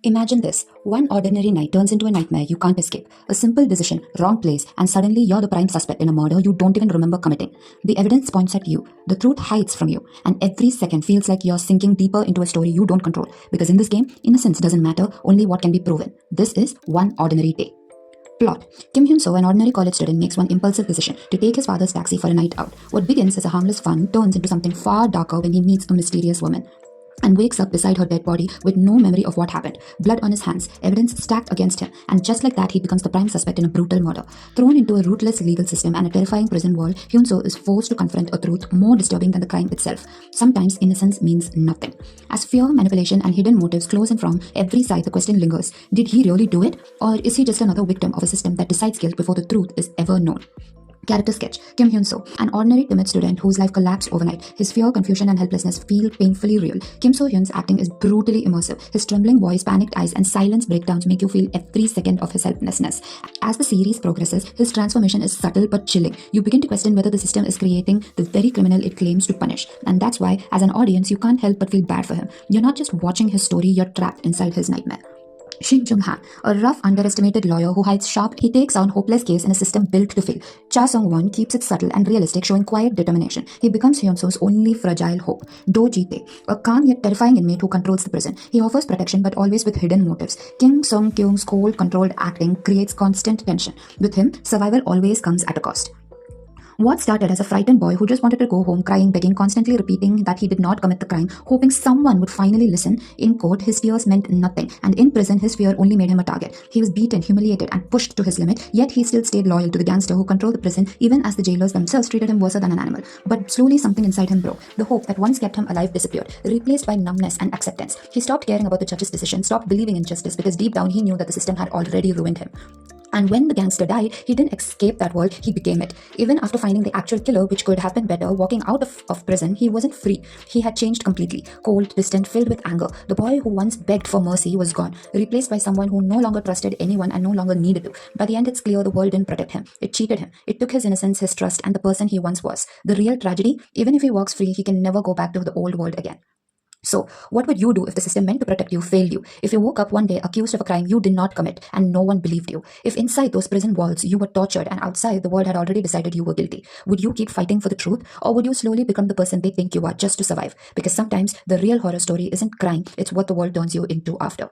Imagine this. One ordinary night turns into a nightmare you can't escape. A simple decision, wrong place, and suddenly you're the prime suspect in a murder you don't even remember committing. The evidence points at you, the truth hides from you, and every second feels like you're sinking deeper into a story you don't control. Because in this game, innocence doesn't matter, only what can be proven. This is One Ordinary Day. Plot. Kim Hyun-soo, an ordinary college student, makes one impulsive decision to take his father's taxi for a night out. What begins as a harmless fun turns into something far darker when he meets a mysterious woman and wakes up beside her dead body with no memory of what happened. Blood on his hands, evidence stacked against him, and just like that, he becomes the prime suspect in a brutal murder. Thrown into a ruthless legal system and a terrifying prison world, Hyun-soo is forced to confront a truth more disturbing than the crime itself. Sometimes innocence means nothing. As fear, manipulation, and hidden motives close in from every side, the question lingers: did he really do it, or is he just another victim of a system that decides guilt before the truth is ever known? Character sketch. Kim Hyun-soo, an ordinary timid student whose life collapsed overnight. His fear, confusion, and helplessness feel painfully real. Kim So-hyun's acting is brutally immersive. His trembling voice, panicked eyes, and silence breakdowns make you feel every second of his helplessness. As the series progresses, his transformation is subtle but chilling. You begin to question whether the system is creating the very criminal it claims to punish. And that's why, as an audience, you can't help but feel bad for him. You're not just watching his story, you're trapped inside his nightmare. Shin Jung-han, a rough, underestimated lawyer who hides sharp, he takes on hopeless case in a system built to fail. Cha Sung-won keeps it subtle and realistic, showing quiet determination. He becomes Hyun-soo's only fragile hope. Do Ji-tae, a calm yet terrifying inmate who controls the prison. He offers protection but always with hidden motives. Kim Sung-kyung's cold, controlled acting creates constant tension. With him, survival always comes at a cost. What started as a frightened boy who just wanted to go home crying, begging, constantly repeating that he did not commit the crime, hoping someone would finally listen, in court his fears meant nothing, and in prison his fear only made him a target. He was beaten, humiliated, and pushed to his limit, yet he still stayed loyal to the gangster who controlled the prison even as the jailers themselves treated him worse than an animal. But slowly something inside him broke. The hope that once kept him alive disappeared, replaced by numbness and acceptance. He stopped caring about the judge's decision, stopped believing in justice, because deep down he knew that the system had already ruined him. And when the gangster died, he didn't escape that world, he became it. Even after finding the actual killer, which could have been better, walking out of prison, he wasn't free. He had changed completely. Cold, distant, filled with anger. The boy who once begged for mercy was gone, replaced by someone who no longer trusted anyone and no longer needed to. By the end, it's clear the world didn't protect him. It cheated him. It took his innocence, his trust, and the person he once was. The real tragedy: even if he walks free, he can never go back to the old world again. So, what would you do if the system meant to protect you failed you? If you woke up one day accused of a crime you did not commit and no one believed you? If inside those prison walls you were tortured and outside the world had already decided you were guilty? Would you keep fighting for the truth, or would you slowly become the person they think you are just to survive? Because sometimes the real horror story isn't crime, it's what the world turns you into after.